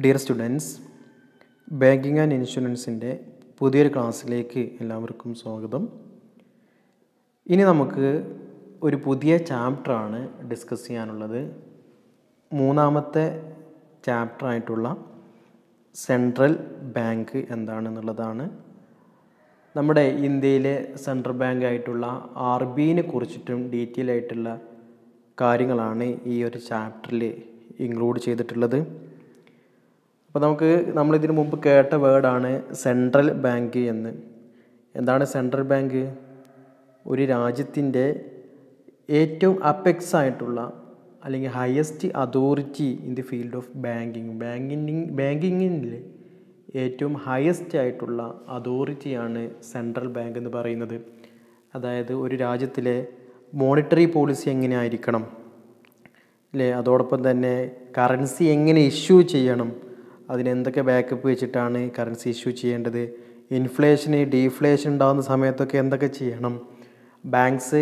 Dear students, banking and ഇൻഷുറൻസിൻ്റെ പുതിയൊരു ക്ലാസ്സിലേക്ക് എല്ലാവർക്കും സ്വാഗതം. ഇനി നമുക്ക് ഒരു പുതിയ ചാപ്റ്ററാണ് ഡിസ്കസ് ചെയ്യാനുള്ളത്. മൂന്നാമത്തെ ചാപ്റ്ററായിട്ടുള്ള സെൻട്രൽ ബാങ്ക് എന്താണെന്നുള്ളതാണ്. നമ്മുടെ ഇന്ത്യയിലെ സെൻട്രൽ ബാങ്ക് ആയിട്ടുള്ള RBIനെ കുറിച്ചിട്ടും ഡീറ്റെയിൽ ആയിട്ടുള്ള കാര്യങ്ങളാണ് ഈ ഒരു ചാപ്റ്ററിൽ ഇൻക്ലൂഡ് ചെയ്തിട്ടുള്ളത്. അപ്പോൾ നമ്മളിതിനു മുമ്പ് കേട്ട വേർഡാണ് സെൻട്രൽ ബാങ്ക് എന്ന്. എന്താണ് സെൻട്രൽ ബാങ്ക്? ഒരു രാജ്യത്തിൻ്റെ ഏറ്റവും അപ്പെക്സ് ആയിട്ടുള്ള അല്ലെങ്കിൽ highest authority in the field of ബാങ്കിങ്ങിൽ ഏറ്റവും ഹയസ്റ്റ് ആയിട്ടുള്ള അതോറിറ്റിയാണ് സെൻട്രൽ ബാങ്ക് എന്ന് പറയുന്നത്. അതായത് ഒരു രാജ്യത്തിലെ മോണിറ്ററി പോളിസി എങ്ങനെ ആയിരിക്കണം അല്ലേ, അതോടൊപ്പം തന്നെ കറൻസി എങ്ങനെ ഇഷ്യൂ ചെയ്യണം, അതിനെന്തൊക്കെ ബാക്കപ്പ് വെച്ചിട്ടാണ് കറൻസി ഇഷ്യൂ ചെയ്യേണ്ടത്, ഇൻഫ്ലേഷന് ഡീഫ്ലേഷൻ ഉണ്ടാകുന്ന സമയത്തൊക്കെ എന്തൊക്കെ ചെയ്യണം, ബാങ്ക്സ്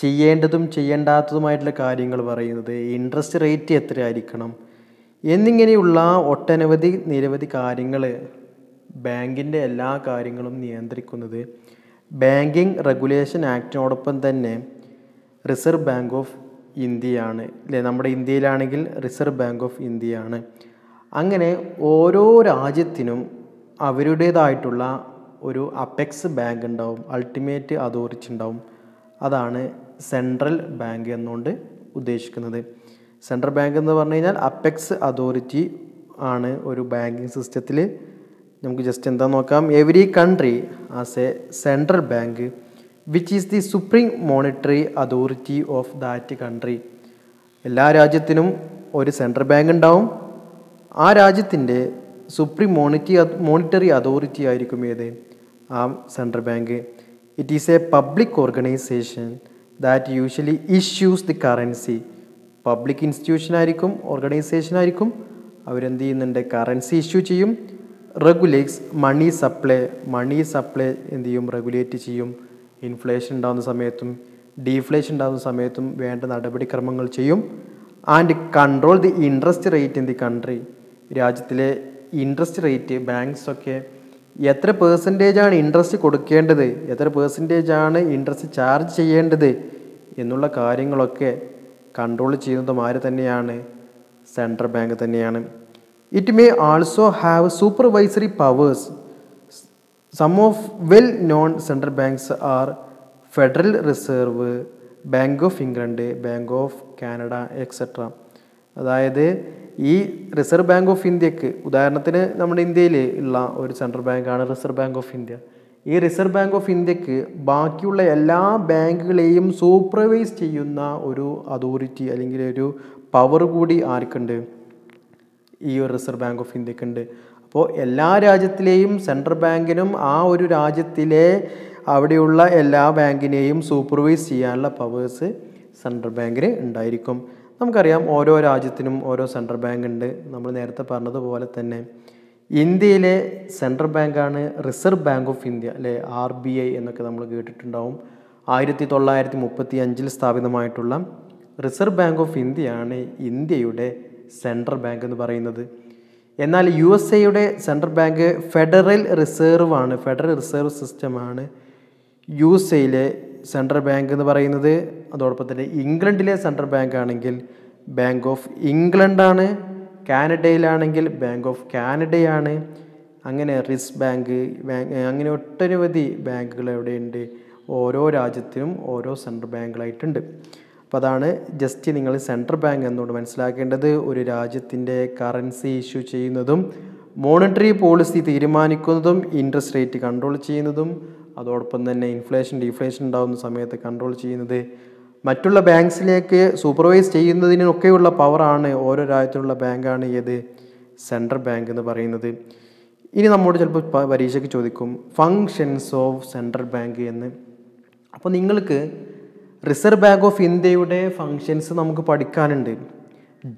ചെയ്യേണ്ടതും ചെയ്യേണ്ടാത്തതുമായിട്ടുള്ള കാര്യങ്ങൾ പറയുന്നത്, ഇൻട്രസ്റ്റ് റേറ്റ് എത്രയായിരിക്കണം എന്നിങ്ങനെയുള്ള നിരവധി കാര്യങ്ങൾ, ബാങ്കിൻ്റെ എല്ലാ കാര്യങ്ങളും നിയന്ത്രിക്കുന്നത് ബാങ്കിങ് റെഗുലേഷൻ ആക്ടിനോടൊപ്പം തന്നെ റിസർവ് ബാങ്ക് ഓഫ് ഇന്ത്യയാണ് അല്ലേ. നമ്മുടെ ഇന്ത്യയിലാണെങ്കിൽ റിസർവ് ബാങ്ക് ഓഫ് ഇന്ത്യയാണ്. അങ്ങനെ ഓരോ രാജ്യത്തിനും അവരുടേതായിട്ടുള്ള ഒരു അപ്പെക്സ് ബാങ്ക് ഉണ്ടാവും, അൾട്ടിമേറ്റ് അതോറിറ്റി ഉണ്ടാവും. അതാണ് സെൻട്രൽ ബാങ്ക് എന്നുകൊണ്ട് ഉദ്ദേശിക്കുന്നത്. സെൻട്രൽ ബാങ്ക് എന്ന് പറഞ്ഞു കഴിഞ്ഞാൽ അപ്പെക്സ് അതോറിറ്റി ആണ് ഒരു ബാങ്കിങ് സിസ്റ്റത്തിൽ. നമുക്ക് ജസ്റ്റ് എന്താ നോക്കാം. Every country as A central bank which is the supreme monetary authority of that country. എല്ലാ രാജ്യത്തിനും ഒരു സെൻട്രൽ ബാങ്ക് ഉണ്ടാവും. ആ രാജ്യത്തിൻ്റെ സുപ്രീം മോണിറ്ററി അതോറിറ്റി ആയിരിക്കും ഏത്? ആ central bank. It is A public organisation that usually issues the currency. Public institution ആയിരിക്കും, ഓർഗനൈസേഷൻ ആയിരിക്കും. അവരെന്ത് ചെയ്യുന്നുണ്ട്? കറൻസി ഇഷ്യൂ ചെയ്യും. റെഗുലേറ്റ്സ് മണി സപ്ലൈ എന്ത് ചെയ്യും? റെഗുലേറ്റ് ചെയ്യും. ഇൻഫ്ലേഷൻ ഉണ്ടാകുന്ന സമയത്തും ഡീഫ്ലേഷൻ ഉണ്ടാകുന്ന സമയത്തും വേണ്ട നടപടിക്രമങ്ങൾ ചെയ്യും. And control the interest rate in the country. രാജ്യത്തിലെ ഇൻട്രസ്റ്റ് റേറ്റ്, ബാങ്ക്സൊക്കെ എത്ര പെർസെൻറ്റേജാണ് ഇൻട്രസ്റ്റ് കൊടുക്കേണ്ടത്, എത്ര പെർസെൻറ്റേജാണ് ഇൻട്രസ്റ്റ് ചാർജ് ചെയ്യേണ്ടത് എന്നുള്ള കാര്യങ്ങളൊക്കെ കൺട്രോൾ ചെയ്യുന്നതും ആര് തന്നെയാണ്? സെൻട്രൽ ബാങ്ക് തന്നെയാണ്. It may also have supervisory powers. Some of well known central banks are Federal Reserve, bank of England, Bank of Canada etcetera. അതായത് ഈ റിസർവ് ബാങ്ക് ഓഫ് ഇന്ത്യക്ക്, ഉദാഹരണത്തിന് നമ്മുടെ ഇന്ത്യയിൽ ഉള്ള ഒരു സെൻട്രൽ ബാങ്കാണ് റിസർവ് ബാങ്ക് ഓഫ് ഇന്ത്യ. ഈ റിസർവ് ബാങ്ക് ഓഫ് ഇന്ത്യക്ക് ബാക്കിയുള്ള എല്ലാ ബാങ്കുകളെയും സൂപ്പർവൈസ് ചെയ്യുന്ന ഒരു അതോറിറ്റി അല്ലെങ്കിൽ ഒരു പവർ കൂടി ആർക്കുണ്ട്? ഈ ഒരു റിസർവ് ബാങ്ക് ഓഫ് ഇന്ത്യക്കുണ്ട്. അപ്പോൾ എല്ലാ രാജ്യത്തിലെയും സെൻട്രൽ ബാങ്കിനും ആ ഒരു രാജ്യത്തിലെ അവിടെയുള്ള എല്ലാ ബാങ്കിനെയും സൂപ്പർവൈസ് ചെയ്യാനുള്ള പവേഴ്സ് സെൻട്രൽ ബാങ്കിന് ഉണ്ടായിരിക്കും. നമുക്കറിയാം ഓരോ രാജ്യത്തിനും ഓരോ സെൻട്രൽ ബാങ്ക് ഉണ്ട്. നമ്മൾ നേരത്തെ പറഞ്ഞതുപോലെ തന്നെ ഇന്ത്യയിലെ സെൻട്രൽ ബാങ്കാണ് റിസർവ് ബാങ്ക് ഓഫ് ഇന്ത്യ അല്ലെ, RBI എന്നൊക്കെ നമ്മൾ കേട്ടിട്ടുണ്ടാവും. 1935 സ്ഥാപിതമായിട്ടുള്ള റിസർവ് ബാങ്ക് ഓഫ് ഇന്ത്യയാണ് ഇന്ത്യയുടെ സെൻട്രൽ ബാങ്ക് എന്ന് പറയുന്നത്. എന്നാൽ USA central bank federal reserve ആണ്, ഫെഡറൽ റിസർവ് സിസ്റ്റമാണ് USA സെൻട്രൽ ബാങ്ക് എന്ന് പറയുന്നത്. അതോടൊപ്പം തന്നെ ഇംഗ്ലണ്ടിലെ സെൻട്രൽ ബാങ്ക് ആണെങ്കിൽ ബാങ്ക് ഓഫ് ഇംഗ്ലണ്ടാണ്, കാനഡയിലാണെങ്കിൽ ബാങ്ക് ഓഫ് കാനഡയാണ്. അങ്ങനെ റിസ് ബാങ്ക്, അങ്ങനെ ഒട്ടനവധി ബാങ്കുകൾ എവിടെയുണ്ട്? ഓരോ രാജ്യത്തിനും ഓരോ സെൻട്രൽ ബാങ്കുകളായിട്ടുണ്ട്. അപ്പോൾ അതാണ് ജസ്റ്റ് നിങ്ങൾ സെൻട്രൽ ബാങ്ക് എന്നോട് മനസ്സിലാക്കേണ്ടത്. ഒരു രാജ്യത്തിൻ്റെ കറൻസി ഇഷ്യൂ ചെയ്യുന്നതും മോണിറ്ററി പോളിസി തീരുമാനിക്കുന്നതും ഇൻട്രസ്റ്റ് റേറ്റ് കൺട്രോൾ ചെയ്യുന്നതും അതോടൊപ്പം തന്നെ ഇൻഫ്ലേഷൻ ഡീഫ്ലേഷൻ ഉണ്ടാകുന്ന സമയത്ത് കൺട്രോൾ ചെയ്യുന്നത്, മറ്റുള്ള ബാങ്ക്സിലേക്ക് സൂപ്പർവൈസ് ചെയ്യുന്നതിനൊക്കെയുള്ള പവറാണ് ഓരോ രാജ്യത്തിനുള്ള ബാങ്കാണ് ഏത്? സെൻട്രൽ ബാങ്ക് എന്ന് പറയുന്നത്. ഇനി നമ്മോട് ചിലപ്പോൾ പരീക്ഷയ്ക്ക് ചോദിക്കും ഫങ്ഷൻസ് ഓഫ് സെൻട്രൽ ബാങ്ക് എന്ന്. അപ്പോൾ നിങ്ങൾക്ക് റിസർവ് ബാങ്ക് ഓഫ് ഇന്ത്യയുടെ ഫങ്ഷൻസ് നമുക്ക് പഠിക്കാനുണ്ട്,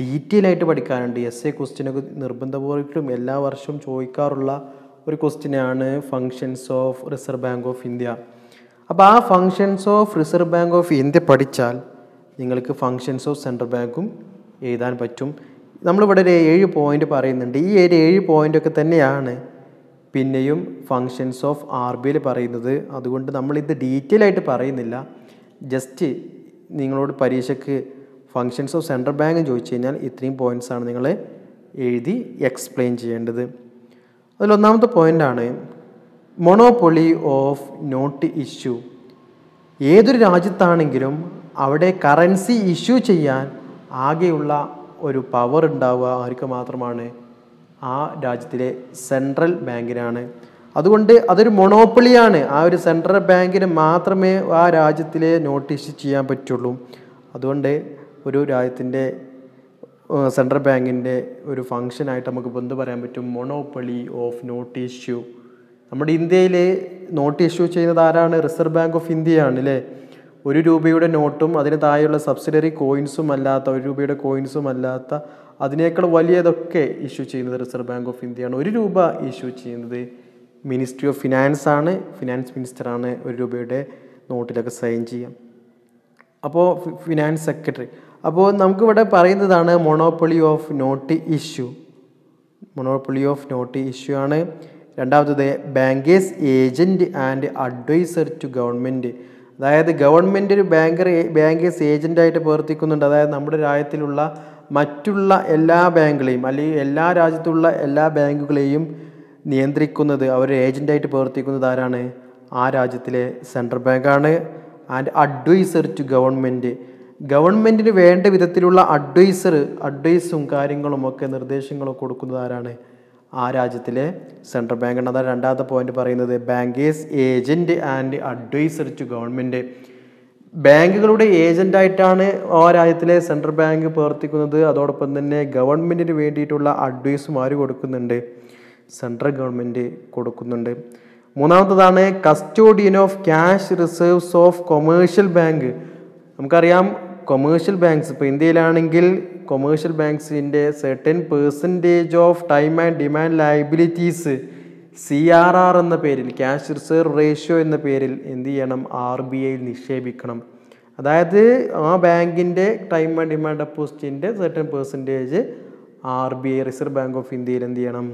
ഡീറ്റെയിൽ ആയിട്ട് പഠിക്കാനുണ്ട്. SA ക്വസ്റ്റ്യനൊക്കെ നിർബന്ധപൂർവ്വം എല്ലാ വർഷവും ചോദിക്കാറുള്ള ഒരു ക്വസ്റ്റ്യനാണ് functions of reserve bank of India. അപ്പോൾ ആ functions of reserve bank of India പഠിച്ചാൽ നിങ്ങൾക്ക് ഫങ്ഷൻസ് ഓഫ് സെൻട്രൽ ബാങ്കും എഴുതാൻ പറ്റും. നമ്മളിവിടെ ഒരു 7 പോയിൻ്റ് പറയുന്നുണ്ട്. ഈ ഒരു 7 പോയിൻ്റൊക്കെ തന്നെയാണ് പിന്നെയും ഫങ്ഷൻസ് ഓഫ് ആർ ബി ഐയിൽ പറയുന്നത്. അതുകൊണ്ട് നമ്മളിത് ഡീറ്റെയിൽ ആയിട്ട് പറയുന്നില്ല. ജസ്റ്റ് നിങ്ങളോട് പരീക്ഷയ്ക്ക് ഫങ്ഷൻസ് ഓഫ് സെൻട്രൽ ബാങ്ക് ചോദിച്ചു കഴിഞ്ഞാൽ ഇത്രയും പോയിൻറ്റ്സാണ് നിങ്ങൾ എഴുതി എക്സ്പ്ലെയിൻ ചെയ്യേണ്ടത്. അതിലൊന്നാമത്തെ പോയിൻ്റാണ് മൊണോപ്പൊളി ഓഫ് നോട്ട് ഇഷ്യൂ. ഏതൊരു രാജ്യത്താണെങ്കിലും അവിടെ കറൻസി ഇഷ്യൂ ചെയ്യാൻ ആകെയുള്ള ഒരു പവർ ഉണ്ടാവുക ആർക്ക് മാത്രമാണ്? ആ രാജ്യത്തിലെ സെൻട്രൽ ബാങ്കിനാണ്. അതുകൊണ്ട് അതൊരു മൊണോപ്പൊളിയാണ്. ആ ഒരു സെൻട്രൽ ബാങ്കിന് മാത്രമേ ആ രാജ്യത്തിലെ നോട്ട് ഇഷ്യൂ ചെയ്യാൻ പറ്റുള്ളൂ. അതുകൊണ്ട് ഒരു രാജ്യത്തിൻ്റെ സെൻട്രൽ ബാങ്കിൻ്റെ ഒരു ഫങ്ഷനായിട്ട് നമുക്ക് എന്ത് പറയാൻ പറ്റും? Monopoly of note issue. നമ്മുടെ ഇന്ത്യയിൽ നോട്ട് ഇഷ്യൂ ചെയ്യുന്നത് ആരാണ്? റിസർവ് ബാങ്ക് ഓഫ് ഇന്ത്യയാണ് അല്ലേ. 1 രൂപയുടെ നോട്ടും അതിന് താഴെയുള്ള സബ്സിഡറി കോയിൻസും അല്ലാത്ത 1 രൂപയുടെ കോയിൻസും അല്ലാത്ത അതിനേക്കാൾ വലിയതൊക്കെ ഇഷ്യൂ ചെയ്യുന്നത് റിസർവ് ബാങ്ക് ഓഫ് ഇന്ത്യയാണ്. 1 രൂപ ഇഷ്യൂ ചെയ്യുന്നത് മിനിസ്ട്രി ഓഫ് ഫിനാൻസ് ആണ്. ഫിനാൻസ് മിനിസ്റ്ററാണ് 1 രൂപയുടെ നോട്ടിലൊക്കെ സൈൻ ചെയ്യാം. അപ്പോൾ ഫിനാൻസ് സെക്രട്ടറി. അപ്പോൾ നമുക്കിവിടെ പറയുന്നതാണ് monopoly of note issue. Monopoly of note issue ആണ്. രണ്ടാമത്തത് bankers agent and adviser to government. അതായത് ഗവൺമെൻറ് ഒരു ബാങ്കേഴ്സ് ഏജൻ്റായിട്ട് പ്രവർത്തിക്കുന്നുണ്ട്. അതായത് നമ്മുടെ രാജ്യത്തിലുള്ള മറ്റുള്ള എല്ലാ ബാങ്കുകളെയും അല്ലെങ്കിൽ എല്ലാ രാജ്യത്തുള്ള എല്ലാ ബാങ്കുകളെയും നിയന്ത്രിക്കുന്നത് അവർ ഏജൻ്റായിട്ട് പ്രവർത്തിക്കുന്നത് ആരാണ്? ആ രാജ്യത്തിലെ സെൻട്രൽ ബാങ്കാണ്. And adviser to government. ഗവൺമെൻറ്റിന് വേണ്ട വിധത്തിലുള്ള അഡ്വൈസും കാര്യങ്ങളും ഒക്കെ നിർദ്ദേശങ്ങളും കൊടുക്കുന്നത് ആരാണ്? ആ രാജ്യത്തിലെ സെൻട്രൽ ബാങ്കാണ്. അതാണ് രണ്ടാമത്തെ പോയിന്റ് പറയുന്നത്. Bankers agent and adviser to government. ബാങ്കുകളുടെ ഏജൻ്റായിട്ടാണ് ആ രാജ്യത്തിലെ സെൻട്രൽ ബാങ്ക് പ്രവർത്തിക്കുന്നത്. അതോടൊപ്പം തന്നെ ഗവൺമെൻറ്റിന് വേണ്ടിയിട്ടുള്ള അഡ്വൈസും ആര് കൊടുക്കുന്നുണ്ട്? സെൻട്രൽ ഗവൺമെൻറ് കൊടുക്കുന്നുണ്ട്. മൂന്നാമത്തതാണ് custodian of cash reserves of commercial bank. നമുക്കറിയാം കൊമേഴ്ഷ്യൽ ബാങ്ക്സ് ഇപ്പോൾ ഇന്ത്യയിലാണെങ്കിൽ കൊമേഴ്ഷ്യൽ ബാങ്ക്സിൻ്റെ certain percentage of time and demand liabilities CRR എന്ന പേരിൽ, ക്യാഷ് റിസർവ് റേഷ്യോ എന്ന പേരിൽ എന്ത് ചെയ്യണം? RBI നിക്ഷേപിക്കണം. അതായത് ആ ബാങ്കിൻ്റെ ടൈം ആൻഡ് ഡിമാൻഡ് ഡെപ്പോസിറ്റിൻ്റെ certain percentage RBI reserve bank of ഇന്ത്യയിൽ എന്ത് ചെയ്യണം?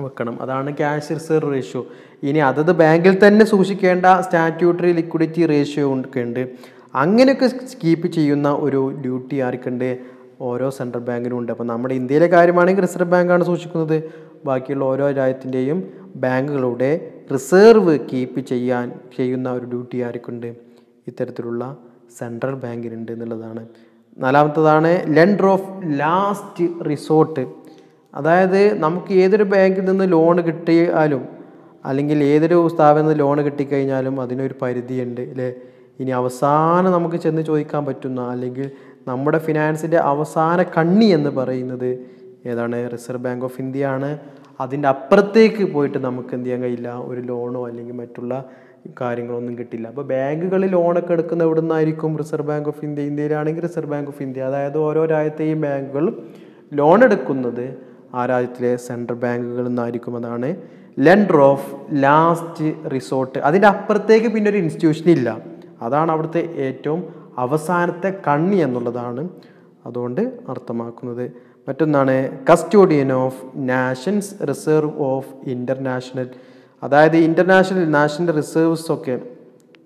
വെക്കണം. അതാണ് ക്യാഷ് റിസർവ് റേഷ്യോ. ഇനി അതത് ബാങ്കിൽ തന്നെ സൂക്ഷിക്കേണ്ട സ്റ്റാറ്റ്യൂട്ടറി ലിക്വിഡിറ്റി റേഷ്യോ ഒക്കെ ഉണ്ട്. അങ്ങനെയൊക്കെ കീപ്പ് ചെയ്യുന്ന ഒരു ഡ്യൂട്ടി ആർക്കുണ്ട്? ഓരോ സെൻട്രൽ ബാങ്കിനും ഉണ്ട്. അപ്പോൾ നമ്മുടെ ഇന്ത്യയിലെ കാര്യമാണെങ്കിൽ റിസർവ് ബാങ്കാണ് സൂക്ഷിക്കുന്നത്. ബാക്കിയുള്ള ഓരോ രാജ്യത്തിൻ്റെയും ബാങ്കുകളുടെ റിസർവ് കീപ്പ് ചെയ്യുന്ന ഒരു ഡ്യൂട്ടി ആർക്കുണ്ട്? ഇത്തരത്തിലുള്ള സെൻട്രൽ ബാങ്കിനുണ്ട് എന്നുള്ളതാണ്. നാലാമത്തതാണ് ലെൻഡർ ഓഫ് ലാസ്റ്റ് റിസോർട്ട്. അതായത് നമുക്ക് ഏതൊരു ബാങ്കിൽ നിന്ന് ലോൺ കിട്ടിയാലും അല്ലെങ്കിൽ ഏതൊരു സ്ഥാപനത്തിൽ നിന്ന് ലോൺ കിട്ടിക്കഴിഞ്ഞാലും അതിനൊരു പരിധിയുണ്ട് അല്ലേ. ഇനി അവസാനം നമുക്ക് ചെന്ന് ചോദിക്കാൻ പറ്റുന്ന അല്ലെങ്കിൽ നമ്മുടെ ഫിനാൻസിൻ്റെ അവസാന കണ്ണി എന്ന് പറയുന്നത് ഏതാണ്? റിസർവ് ബാങ്ക് ഓഫ് ഇന്ത്യ ആണ്. അതിൻ്റെ അപ്പുറത്തേക്ക് പോയിട്ട് നമുക്ക് എന്ത് ചെയ്യാൻ കഴിയില്ല? ഒരു ലോണോ അല്ലെങ്കിൽ മറ്റുള്ള കാര്യങ്ങളൊന്നും കിട്ടില്ല. അപ്പോൾ ബാങ്കുകളിൽ ലോണൊക്കെ എടുക്കുന്ന എവിടെ നിന്നായിരിക്കും? Reserve bank of India. ഇന്ത്യയിലാണെങ്കിൽ റിസർവ് ബാങ്ക് ഓഫ് ഇന്ത്യ. അതായത് ഓരോ രാജ്യത്തെയും ബാങ്കുകൾ ലോൺ എടുക്കുന്നത് ആ രാജ്യത്തിലെ സെൻട്രൽ ബാങ്കുകളിൽ നിന്നായിരിക്കും. അതാണ് ലെൻഡർ ഓഫ് ലാസ്റ്റ് റിസോർട്ട്. അതിൻ്റെ അപ്പുറത്തേക്ക് പിന്നെ ഒരു ഇൻസ്റ്റിറ്റ്യൂഷൻ ഇല്ല. അതാണ് അവിടുത്തെ ഏറ്റവും അവസാനത്തെ കണ്ണി എന്നുള്ളതാണ് അതുകൊണ്ട് അർത്ഥമാക്കുന്നത്. മറ്റൊന്നാണ് custodian of nations reserve of international. അതായത് നാഷണൽ റിസർവ്സ് ഒക്കെ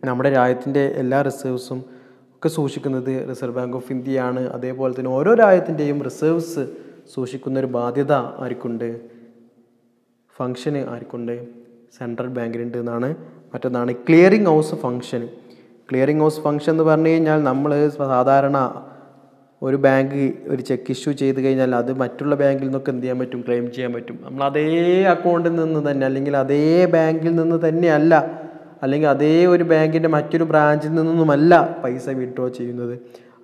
നമ്മുടെ രാജ്യത്തിൻ്റെ എല്ലാ റിസർവ്സും ഒക്കെ സൂക്ഷിക്കുന്നത് റിസർവ് ബാങ്ക് ഓഫ് ഇന്ത്യയാണ്. അതേപോലെ തന്നെ ഓരോ രാജ്യത്തിൻ്റെയും റിസർവ്സ് സൂക്ഷിക്കുന്ന ഒരു ബാധ്യത ആർക്കുണ്ട്? ഫങ്ഷന് ആർക്കുണ്ട്? സെൻട്രൽ ബാങ്കിനുണ്ട് എന്നാണ്. മറ്റൊന്നാണ് clearing house function. Clearing house function എന്ന് പറഞ്ഞു കഴിഞ്ഞാൽ നമ്മൾ സാധാരണ ഒരു ബാങ്ക് ഒരു ചെക്ക് ഇഷ്യൂ ചെയ്ത് കഴിഞ്ഞാൽ അത് മറ്റുള്ള ബാങ്കിൽ നിന്നൊക്കെ എന്ത് ചെയ്യാൻ പറ്റും? ക്ലെയിം ചെയ്യാൻ പറ്റും. നമ്മൾ അതേ അക്കൗണ്ടിൽ നിന്ന് തന്നെ അല്ലെങ്കിൽ അതേ ബാങ്കിൽ നിന്ന് തന്നെയല്ല അല്ലെങ്കിൽ അതേ ഒരു ബാങ്കിൻ്റെ മറ്റൊരു ബ്രാഞ്ചിൽ നിന്നൊന്നുമല്ല പൈസ വിഡ്രോ ചെയ്യുന്നത്.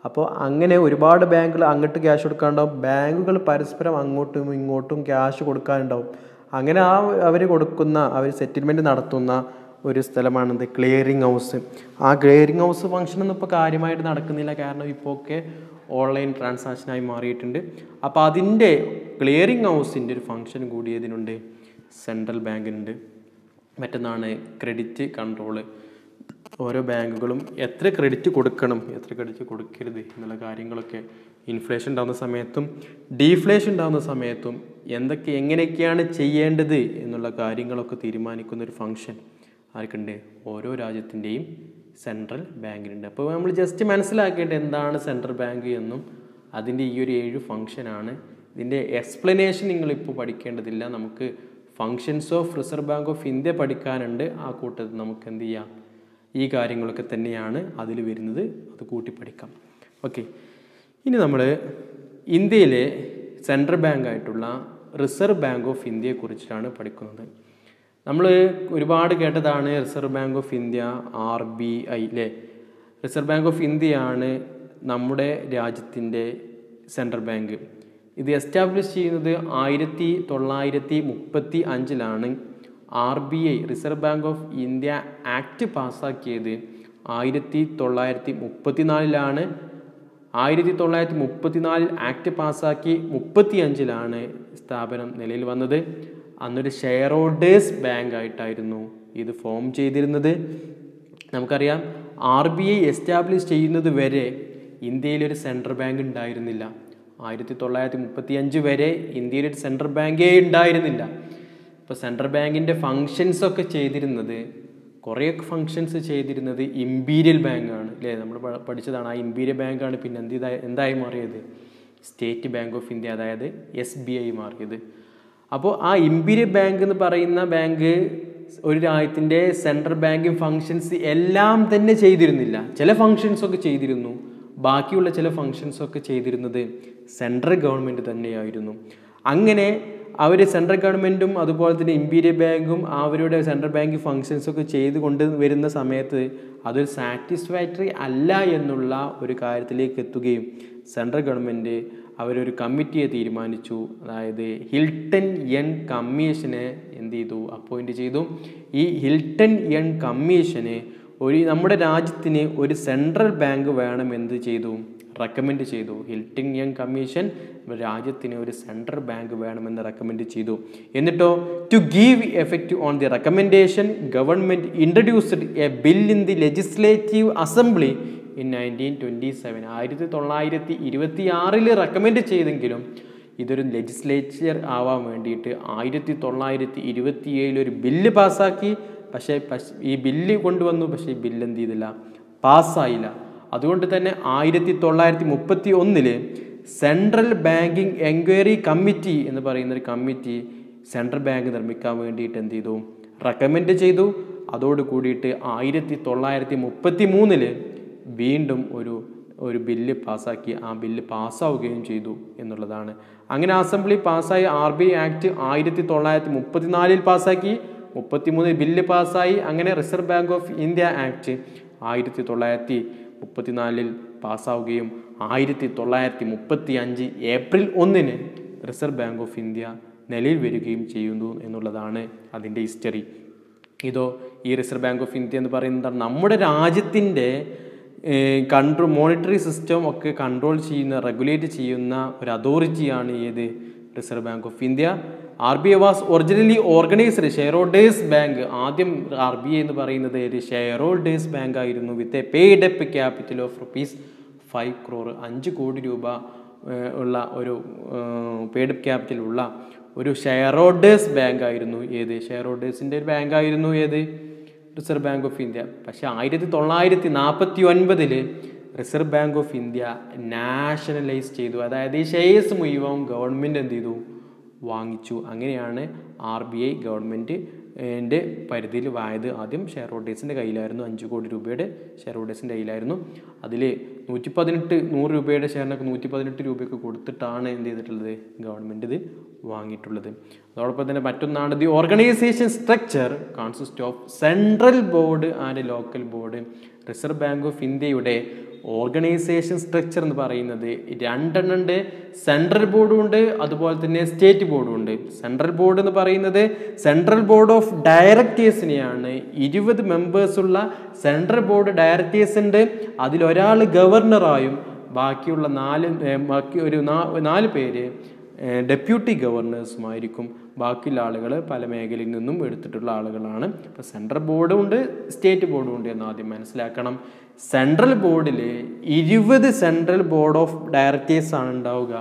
അപ്പോൾ അങ്ങനെ ഒരുപാട് ബാങ്കുകൾ അങ്ങോട്ട് ക്യാഷ് കൊടുക്കാനുണ്ടാവും, ബാങ്കുകൾ പരസ്പരം അങ്ങോട്ടും ഇങ്ങോട്ടും ക്യാഷ് കൊടുക്കാനുണ്ടാവും. അങ്ങനെ അവർ സെറ്റിൽമെൻറ്റ് നടത്തുന്ന ഒരു സ്ഥലമാണിത് ക്ലിയറിംഗ് ഹൗസ്. ആ ക്ലിയറിംഗ് ഹൗസ് ഫംഗ്ഷനൊന്നും ഇപ്പോൾ കാര്യമായിട്ട് നടക്കുന്നില്ല, കാരണം ഇപ്പോൾ ഒക്കെ ഓൺലൈൻ ട്രാൻസാക്ഷനായി മാറിയിട്ടുണ്ട്. അപ്പോൾ അതിൻ്റെ ക്ലിയറിംഗ് ഹൗസിൻ്റെ ഒരു ഫംഗ്ഷൻ കൂടി ഇതിനുണ്ട്, സെൻട്രൽ ബാങ്കിനുണ്ട്. മറ്റൊന്നാണ് ക്രെഡിറ്റ് കൺട്രോള്. ഓരോ ബാങ്കുകളും എത്ര ക്രെഡിറ്റ് കൊടുക്കണം, എത്ര ക്രെഡിറ്റ് കൊടുക്കരുത് എന്നുള്ള കാര്യങ്ങളൊക്കെ ഇൻഫ്ലേഷൻ ഉണ്ടാകുന്ന സമയത്തും ഡീഫ്ലേഷൻ ഉണ്ടാകുന്ന സമയത്തും എങ്ങനെയൊക്കെയാണ് ചെയ്യേണ്ടത് എന്നുള്ള കാര്യങ്ങളൊക്കെ തീരുമാനിക്കുന്ന ഒരു ഫംഗ്ഷൻ ആർക്കുണ്ട്? ഓരോ രാജ്യത്തിൻ്റെയും സെൻട്രൽ ബാങ്കിനുണ്ട്. അപ്പോൾ നമ്മൾ ജസ്റ്റ് മനസ്സിലാക്കേണ്ടത് എന്താണ് സെൻട്രൽ ബാങ്ക് എന്നും അതിൻ്റെ ഈ ഒരു 7 ഫംഗ്ഷനാണ്. ഇതിൻ്റെ എക്സ്പ്ലനേഷൻ നിങ്ങളിപ്പോൾ പഠിക്കേണ്ടതില്ല. നമുക്ക് functions of reserve bank of India പഠിക്കാനുണ്ട്. ആ കൂട്ടത്തിൽ നമുക്ക് എന്ത് ചെയ്യാം, ഈ കാര്യങ്ങളൊക്കെ തന്നെയാണ് അതിൽ വരുന്നത്, അത് കൂട്ടി പഠിക്കാം. ഓക്കെ, ഇനി നമ്മൾ ഇന്ത്യയിലെ സെൻട്രൽ ബാങ്കായിട്ടുള്ള റിസർവ് ബാങ്ക് ഓഫ് ഇന്ത്യയെക്കുറിച്ചാണ് പഠിക്കുന്നത്. നമ്മൾ ഒരുപാട് കേട്ടതാണ് reserve bank of India, RBI അല്ലേ. റിസർവ് ബാങ്ക് ഓഫ് ഇന്ത്യയാണ് നമ്മുടെ രാജ്യത്തിൻ്റെ സെൻട്രൽ ബാങ്ക്. ഇത് എസ്റ്റാബ്ലിഷ് ചെയ്യുന്നത് 1935 RBI reserve bank of India act പാസ്സാക്കിയത് 1934 1934 ആക്ട് പാസ്സാക്കി 35 സ്ഥാപനം നിലയിൽ വന്നത്. അന്നൊരു ഷെയർ ഹോൾഡേഴ്സ് ബാങ്ക് ആയിട്ടായിരുന്നു ഇത് ഫോം ചെയ്തിരുന്നത്. നമുക്കറിയാം RBI എസ്റ്റാബ്ലിഷ് ചെയ്യുന്നത് വരെ ഇന്ത്യയിലൊരു സെൻട്രൽ ബാങ്ക് ഉണ്ടായിരുന്നില്ല. 1935 വരെ ഇന്ത്യയിലൊരു സെൻട്രൽ ബാങ്കേ ഉണ്ടായിരുന്നില്ല. ഇപ്പോൾ സെൻട്രൽ ബാങ്കിൻ്റെ ഫങ്ഷൻസൊക്കെ ചെയ്തിരുന്നത്, കുറേയൊക്കെ ഫങ്ഷൻസ് ചെയ്തിരുന്നത് ഇമ്പീരിയൽ ബാങ്കാണ് അല്ലേ. നമ്മൾ പഠിച്ചതാണ്. ആ ഇമ്പീരിയൽ ബാങ്കാണ് പിന്നെ എന്തായി മാറിയത്? സ്റ്റേറ്റ് ബാങ്ക് ഓഫ് ഇന്ത്യ, അതായത് SBI മാറിയത്. അപ്പോൾ ആ ഇമ്പീരിയൽ ബാങ്ക് എന്ന് പറയുന്ന ബാങ്ക് ഒരു രാജ്യത്തിൻ്റെ സെൻട്രൽ ബാങ്കിങ് ഫങ്ഷൻസ് എല്ലാം തന്നെ ചെയ്തിരുന്നില്ല. ചില ഫങ്ഷൻസൊക്കെ ചെയ്തിരുന്നു. ബാക്കിയുള്ള ചില ഫങ്ഷൻസൊക്കെ ചെയ്തിരുന്നത് സെൻട്രൽ ഗവൺമെൻറ് തന്നെയായിരുന്നു. അങ്ങനെ അവർ സെൻട്രൽ ഗവൺമെൻറ്റും അതുപോലെ തന്നെ ഇമ്പീരിയൽ ബാങ്കും അവരുടെ സെൻട്രൽ ബാങ്കിങ് ഫങ്ഷൻസൊക്കെ ചെയ്തുകൊണ്ട് വരുന്ന സമയത്ത് അതൊരു സാറ്റിസ്ഫാക്ടറി അല്ല എന്നുള്ള ഒരു കാര്യത്തിലേക്ക് എത്തുകയും സെൻട്രൽ ഗവൺമെൻറ് അവരൊരു കമ്മിറ്റിയെ തീരുമാനിച്ചു. അതായത് ഹിൽട്ടൺ എൻ കമ്മീഷനെ എന്ത് ചെയ്തു? അപ്പോയിൻറ്റ് ചെയ്തു. ഈ ഹിൽട്ടൺ എൻ കമ്മീഷന് നമ്മുടെ രാജ്യത്തിന് ഒരു സെൻട്രൽ ബാങ്ക് വേണമെന്ന് ചെയ്തു, റെക്കമെൻഡ് ചെയ്തു. ഹിൽട്ടൺ എൻ കമ്മീഷൻ രാജ്യത്തിന് ഒരു സെൻട്രൽ ബാങ്ക് വേണമെന്ന് റെക്കമെൻഡ് ചെയ്തു. എന്നിട്ടോ to give effect on the recommendation government introduced a bill in the legislative assembly in 1927. 1926 recommend ചെയ്തെങ്കിലും ഇതൊരു ലെജിസ്ലേച്ചർ ആവാൻ വേണ്ടിയിട്ട് 1927 ഒരു ബില്ല് പാസ്സാക്കി. പക്ഷേ ഈ ബില്ല് കൊണ്ടുവന്നു, പക്ഷേ ഈ ബില്ല് എന്ത് ചെയ്തില്ല? പാസ്സായില്ല. അതുകൊണ്ട് തന്നെ 1931 സെൻട്രൽ ബാങ്കിങ് എൻക്വയറി കമ്മിറ്റി എന്ന് പറയുന്നൊരു കമ്മിറ്റി സെൻട്രൽ ബാങ്ക് നിർമ്മിക്കാൻ വേണ്ടിയിട്ട് എന്ത് ചെയ്തു? റെക്കമെൻഡ് ചെയ്തു. അതോട് കൂടിയിട്ട് 1933 വീണ്ടും ഒരു ബില്ല് പാസ്സാക്കി. ആ ബില്ല് പാസ്സാവുകയും ചെയ്തു എന്നുള്ളതാണ്. അങ്ങനെ അസംബ്ലി പാസ്സായി. RBI ആക്ട് 1934 പാസ്സാക്കി. 33 ബില്ല് പാസ്സായി. അങ്ങനെ reserve bank of India act 1934 പാസ്സാവുകയും 1935 April 1 reserve bank of India നിലയിൽ വരികയും ചെയ്യുന്നു എന്നുള്ളതാണ് അതിൻ്റെ ഹിസ്റ്ററി. ഈ റിസർവ് ബാങ്ക് ഓഫ് ഇന്ത്യ എന്ന് പറയുന്നത് നമ്മുടെ രാജ്യത്തിൻ്റെ മോണിറ്ററി സിസ്റ്റം ഒക്കെ കൺട്രോൾ ചെയ്യുന്ന, റെഗുലേറ്റ് ചെയ്യുന്ന ഒരു അതോറിറ്റിയാണ് ഏത്? Reserve bank of India. RBI was originally organised share holders bank. ആദ്യം RBI എന്ന് പറയുന്നത് ഒരു ഷെയർ ഹോൾഡേഴ്സ് ബാങ്ക് ആയിരുന്നു. വിത്ത് a paid up capital of ₹5 crore 5 കോടി രൂപ ഉള്ള ഒരു പെയ്ഡ് അപ്പ് ക്യാപിറ്റൽ ഉള്ള ഒരു ഷെയർ ഹോൾഡേഴ്സ് ബാങ്ക് ആയിരുന്നു. ഏത്? ഷെയർ ഹോൾഡേഴ്സിൻ്റെ ഒരു ബാങ്ക് ആയിരുന്നു ഏത്? Reserve bank of India. പക്ഷേ 1949 reserve bank of India nationalise ചെയ്തു. അതായത് ഈ ഷെയർസ് മുഴുവൻ ഗവൺമെൻറ് എന്ത് ചെയ്തു? വാങ്ങിച്ചു. അങ്ങനെയാണ് RBI ഗവൺമെൻറ്റിൻ്റെ പരിധിയിൽ വായത്. ആദ്യം ഷെയർ ഹോൾഡേഴ്സിൻ്റെ കയ്യിലായിരുന്നു. 5 കോടി രൂപയുടെ ഷെയർ ഹോൾഡേഴ്സിൻ്റെ കയ്യിലായിരുന്നു. അതിൽ 100 രൂപയുടെ ഷെയറിനൊക്കെ 118 രൂപയൊക്കെ കൊടുത്തിട്ടാണ് എന്ത് ചെയ്തിട്ടുള്ളത്? ഗവൺമെൻറ് ഇത് വാങ്ങിയിട്ടുള്ളത്. അതോടൊപ്പം തന്നെ മറ്റൊന്നാണ് the organisation structure consist of central board and local board. Reserve bank of ഇന്ത്യയുടെ ഓർഗനൈസേഷൻ സ്ട്രക്ചർ എന്ന് പറയുന്നത് 2 ഉണ്ട്. സെൻട്രൽ ബോർഡും ഉണ്ട്, അതുപോലെ തന്നെ സ്റ്റേറ്റ് ബോർഡും ഉണ്ട്. സെൻട്രൽ ബോർഡ് എന്ന് പറയുന്നത് സെൻട്രൽ ബോർഡ് ഓഫ് ഡയറക്ടേഴ്സിനെയാണ്. 20 മെമ്പേഴ്സുള്ള സെൻട്രൽ ബോർഡ് ഡയറക്ടേഴ്സ് ഉണ്ട്. അതിലൊരാൾ ഗവർണറായും ബാക്കിയുള്ള 4 പേര് ഡെപ്യൂട്ടി ഗവർണേഴ്സുമായിരിക്കും. ബാക്കിയുള്ള ആളുകൾ പല മേഖലയിൽ നിന്നും എടുത്തിട്ടുള്ള ആളുകളാണ്. ഇപ്പോൾ സെൻട്രൽ ബോർഡും ഉണ്ട്, സ്റ്റേറ്റ് ബോർഡും ഉണ്ട് എന്ന് ആദ്യം മനസ്സിലാക്കണം. സെൻട്രൽ ബോർഡിൽ 20 സെൻട്രൽ ബോർഡ് ഓഫ് ഡയറക്ടേഴ്സ് ആണ് ഉണ്ടാവുക.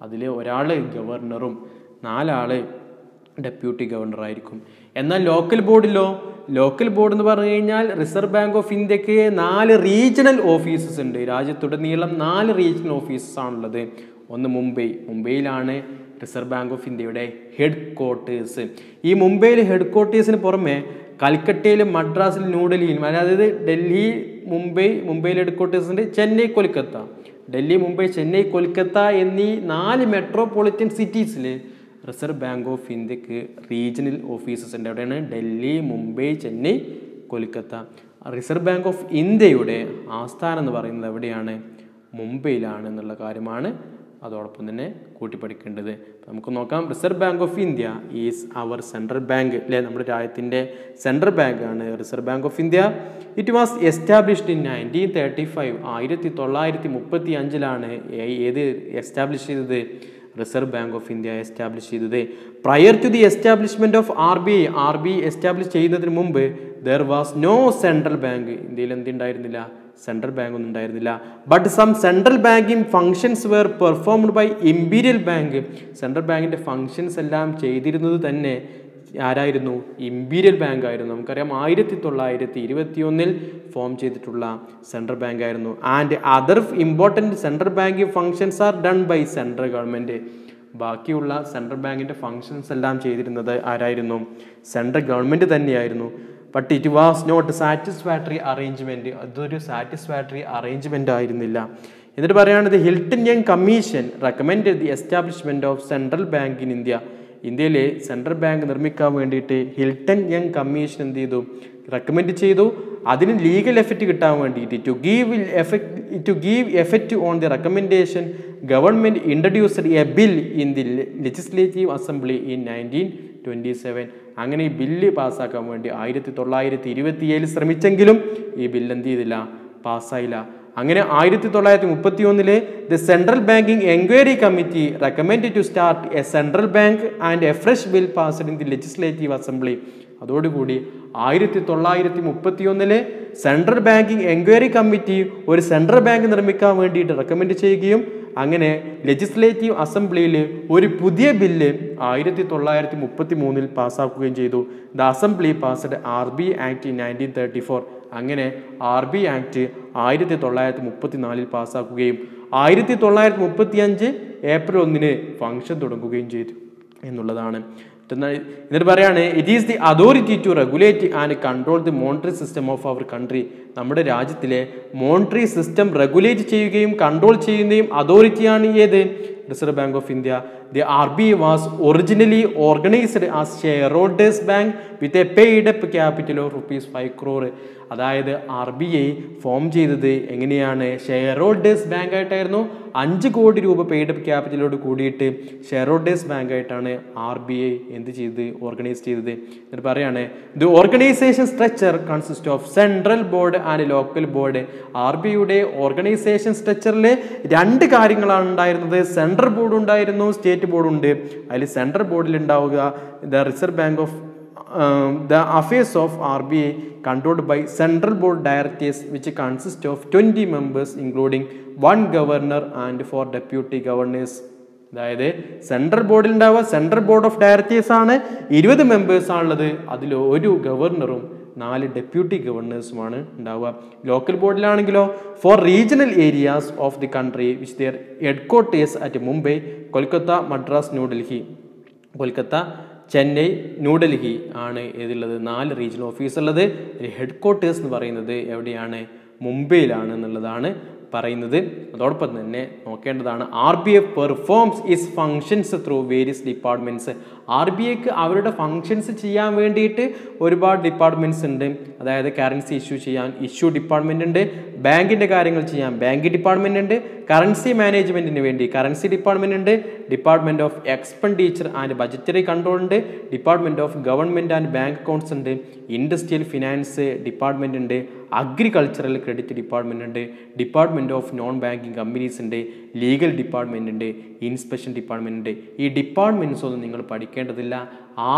അതിൽ ഒരാൾ ഗവർണറും 4 ആൾ ഡെപ്യൂട്ടി ഗവർണറായിരിക്കും. എന്നാൽ ലോക്കൽ ബോർഡിലോ, ലോക്കൽ ബോർഡ് എന്ന് പറഞ്ഞു കഴിഞ്ഞാൽ റിസർവ് ബാങ്ക് ഓഫ് ഇന്ത്യക്ക് 4 റീജിയണൽ ഓഫീസസ് ഉണ്ട്. രാജ്യത്തുടനീളം 4 റീജിയണൽ ഓഫീസസ് ആണുള്ളത്. ഒന്ന് മുംബൈയിലാണ് റിസർവ് ബാങ്ക് ഓഫ് ഇന്ത്യയുടെ ഹെഡ് ക്വാർട്ടേഴ്സ്. ഈ മുംബൈയിൽ ഹെഡ് ക്വാർട്ടേഴ്സിന് പുറമെ കൽക്കട്ടയിലും മദ്രാസിലും ന്യൂഡൽഹിയിലും, അതായത് ഡൽഹി, മുംബൈയിൽ ഹെഡ് ക്വാർട്ടേഴ്സ് ഉണ്ട്. ചെന്നൈ, കൊൽക്കത്ത, ഡൽഹി, മുംബൈ, ചെന്നൈ, കൊൽക്കത്ത എന്നീ 4 മെട്രോപൊളിറ്റൻ സിറ്റീസിൽ റിസർവ് ബാങ്ക് ഓഫ് ഇന്ത്യക്ക് റീജിയണൽ ഓഫീസസ് ഉണ്ട്. അവിടെയാണ് Delhi, Mumbai, Chennai, Kolkata. Reserve bank of ഇന്ത്യയുടെ ആസ്ഥാനം എന്ന് പറയുന്നത് എവിടെയാണ്? മുംബൈയിലാണ് എന്നുള്ള കാര്യമാണ് അതോടൊപ്പം തന്നെ കൂട്ടിപ്പഠിക്കേണ്ടത്. നമുക്ക് നോക്കാം. Reserve bank of India is our central bank, അല്ലേ? നമ്മുടെ രാജ്യത്തിൻ്റെ സെൻട്രൽ ബാങ്ക് ആണ് reserve bank of India. It was established in 1935. 1935 ഏത് എസ്റ്റാബ്ലിഷ് ചെയ്തത്? Reserve bank of India establish ചെയ്തത്. Prior to the establishment of RBI establish ചെയ്യുന്നതിന് മുമ്പ് there was no central bank. ഇന്ത്യയിൽ എന്തുണ്ടായിരുന്നില്ല? സെൻട്രൽ ബാങ്ക് ഒന്നും ഉണ്ടായിരുന്നില്ല. But some central banking functions were performed by imperial bank. Central ബാങ്കിൻ്റെ functions എല്ലാം ചെയ്തിരുന്നത് തന്നെ ആരായിരുന്നു? ഇമ്പീരിയൽ ബാങ്ക് ആയിരുന്നു. നമുക്കറിയാം 1921 ഫോം ചെയ്തിട്ടുള്ള സെൻട്രൽ ബാങ്ക് ആയിരുന്നു. And other important central banking functions are done by central government. ബാക്കിയുള്ള സെൻട്രൽ ബാങ്കിൻ്റെ ഫങ്ഷൻസ് എല്ലാം ചെയ്തിരുന്നത് ആരായിരുന്നു? സെൻട്രൽ ഗവൺമെൻറ് തന്നെയായിരുന്നു. But it was not satisfactory arrangement. അതൊരു സാറ്റിസ്ഫാക്ടറി അറേഞ്ച്മെൻ്റ് ആയിരുന്നില്ല. എന്നിട്ട് പറയുകയാണത് Hilton Young commission recommend the establishment of central bank in India. ഇന്ത്യയിൽ സെൻട്രൽ ബാങ്ക് നിർമ്മിക്കാൻ വേണ്ടിയിട്ട് ഹിൽട്ടൺ യങ് കമ്മീഷൻ എന്ത് ചെയ്തു? റെക്കമെൻഡ് ചെയ്തു. അതിന് ലീഗൽ എഫക്റ്റ് കിട്ടാൻ വേണ്ടിയിട്ട് to give effect on the recommendation government introduced a bill in the legislative assembly in 1927. അങ്ങനെ ഈ ബില്ല് പാസ്സാക്കാൻ വേണ്ടി 1927 ശ്രമിച്ചെങ്കിലും ഈ ബില്ല് എന്ത് ചെയ്തില്ല? പാസ്സായില്ല. അങ്ങനെ 1931 the central banking enquiry committee recommend to start a central bank and a fresh bill passed in the legislative assembly. അതോടുകൂടി 1931 സെൻട്രൽ ബാങ്കിങ് എൻക്വയറി കമ്മിറ്റി ഒരു സെൻട്രൽ ബാങ്ക് നിർമ്മിക്കാൻ വേണ്ടിയിട്ട് റെക്കമെൻഡ് ചെയ്യുകയും അങ്ങനെ ലെജിസ്ലേറ്റീവ് അസംബ്ലിയിൽ ഒരു പുതിയ ബില്ല് 1933 പാസ്സാക്കുകയും ചെയ്തു. The assembly passed RBI act in 1934. അങ്ങനെ RBI ആക്ട് 1934 പാസ്സാക്കുകയും 1935 ഏപ്രിൽ 1 ഫംഗ്ഷൻ തുടങ്ങുകയും ചെയ്തു എന്നുള്ളതാണ്. എന്നിട്ട് പറയാണ് it is the authority to regulate and control the monetary system of our country. നമ്മുടെ രാജ്യത്തിലെ മോണിറ്ററി സിസ്റ്റം റെഗുലേറ്റ് ചെയ്യുകയും കൺട്രോൾ ചെയ്യുകയും അതോറിറ്റിയാണ് ഏത്? Reserve bank of India. The RBI was originally organised as share holders bank with a paid up capital of ₹5 crore. അതായത് RBI form ചെയ്തത് എങ്ങനെയാണ്? Share holders bank ആയിട്ടായിരുന്നു. 5 കോടി രൂപ പെയ്ഡ് അപ്പ് ക്യാപിറ്റലോട് കൂടിയിട്ട് ഷെയർ ഹോൾഡേഴ്സ് ബാങ്ക് ആയിട്ടാണ് RBI എന്ത് ചെയ്തത്? ഓർഗനൈസ് ചെയ്തത്. എന്നിട്ട് പറയാണ് the organisation structure consist of central board and local board. RBIയുടെ ഓർഗനൈസേഷൻ സ്ട്രക്ചറിൽ 2 കാര്യങ്ങളാണ് ഉണ്ടായിരുന്നത്. സെൻട്രൽ ബോർഡ് ഉണ്ടായിരുന്നു, സ്റ്റേറ്റ് ബോർഡ് ഉണ്ട്. അതിൽ സെൻട്രൽ ബോർഡിൽ ഉണ്ടാവുക the reserve bank of the affairs of RBI controlled by central board directors which consist of 20 members including 1 governor and 4 deputy governors. അതായത് സെൻട്രൽ ബോർഡിൽ ഉണ്ടാവുക സെൻട്രൽ ബോർഡ് ഓഫ് ഡയറക്ടേഴ്സ് ആണ്. 20 members ആണുള്ളത്. അതിൽ 1 ഗവർണറും 4 ഡെപ്യൂട്ടി ഗവർണേഴ്സുമാണ് ഉണ്ടാവുക. ലോക്കൽ ബോർഡിലാണെങ്കിലോ 4 regional areas of the country which their headquarters at Mumbai, Kolkata, Madras, New Delhi. Kolkata, Chennai, New Delhi ആണ് ഏതുള്ളത്? 4 റീജിയണൽ ഓഫീസ് ഉള്ളത്. ഹെഡ് ക്വാർട്ടേഴ്സ് എന്ന് പറയുന്നത് എവിടെയാണ്? മുംബൈയിലാണ് എന്നുള്ളതാണ് പറയുന്നത്. അതോടൊപ്പം തന്നെ നോക്കേണ്ടതാണ് RBI performs its functions through various departments. RBIക്ക് അവരുടെ ഫങ്ഷൻസ് ചെയ്യാൻ വേണ്ടിയിട്ട് ഒരുപാട് ഡിപ്പാർട്ട്മെൻറ്റ്സ് ഉണ്ട്. അതായത് കറൻസി ഇഷ്യൂ ചെയ്യാൻ ഇഷ്യൂ ഡിപ്പാർട്ട്മെൻ്റ് ഉണ്ട്, ബാങ്കിൻ്റെ കാര്യങ്ങൾ ചെയ്യാൻ ബാങ്ക് ഡിപ്പാർട്ട്മെൻ്റ് ഉണ്ട്, കറൻസി മാനേജ്മെൻറ്റിന് വേണ്ടി കറൻസി ഡിപ്പാർട്ട്മെൻ്റ് ഉണ്ട്, department of expenditure and budgetary control ഉണ്ട്, department of government and bank accounts ഉണ്ട്, ഇൻഡസ്ട്രിയൽ ഫിനാൻസ് ഡിപ്പാർട്ട്മെൻ്റ് ഉണ്ട്, അഗ്രികൾച്ചറൽ ക്രെഡിറ്റ് ഡിപ്പാർട്ട്മെൻ്റ് ഉണ്ട്, department of non banking companies ഉണ്ട്, ലീഗൽ ഡിപ്പാർട്ട്മെൻ്റ് ഉണ്ട്, ഇൻസ്പെക്ഷൻ ഡിപ്പാർട്ട്മെൻ്റ് ഉണ്ട്. ഈ ഡിപ്പാർട്ട്മെൻറ്റ്സ് ഒന്നും നിങ്ങൾ പഠിക്കേണ്ടതില്ല.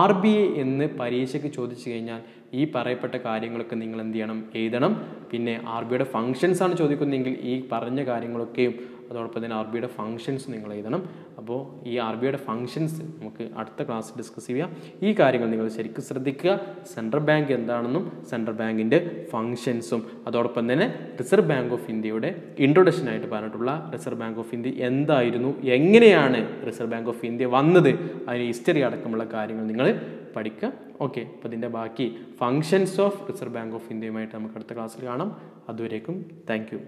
RBI എന്ന് പരീക്ഷയ്ക്ക് ചോദിച്ചു കഴിഞ്ഞാൽ ഈ പറയപ്പെട്ട കാര്യങ്ങളൊക്കെ നിങ്ങൾ എന്ത് ചെയ്യണം, എഴുതണം. പിന്നെ RBIയുടെ ഫങ്ഷൻസ് ആണ് ചോദിക്കുന്നതെങ്കിൽ ഈ പറഞ്ഞ കാര്യങ്ങളൊക്കെയും അതോടൊപ്പം തന്നെ RBIയുടെ ഫങ്ഷൻസ് നിങ്ങൾ എഴുതണം. അപ്പോൾ ഈ RBIയുടെ ഫങ്ഷൻസ് നമുക്ക് അടുത്ത ക്ലാസ്സിൽ ഡിസ്കസ് ചെയ്യാം. ഈ കാര്യങ്ങൾ നിങ്ങൾ ശരിക്കും ശ്രദ്ധിക്കുക. സെൻട്രൽ ബാങ്ക് എന്താണെന്നും സെൻട്രൽ ബാങ്കിൻ്റെ ഫങ്ഷൻസും അതോടൊപ്പം തന്നെ റിസർവ് ബാങ്ക് ഓഫ് ഇന്ത്യയുടെ ഇൻട്രൊഡക്ഷനായിട്ട് പറഞ്ഞിട്ടുള്ള റിസർവ് ബാങ്ക് ഓഫ് ഇന്ത്യ എന്തായിരുന്നു, എങ്ങനെയാണ് റിസർവ് ബാങ്ക് ഓഫ് ഇന്ത്യ വന്നത്, അതിന് ഹിസ്റ്ററി അടക്കമുള്ള കാര്യങ്ങൾ നിങ്ങൾ പഠിക്കുക. ഓക്കെ, അപ്പോൾ ഇതിൻ്റെ ബാക്കി functions of reserve bank of ഇന്ത്യയുമായിട്ട് നമുക്ക് അടുത്ത ക്ലാസ്സിൽ കാണാം. അതുവരേക്കും താങ്ക് യു.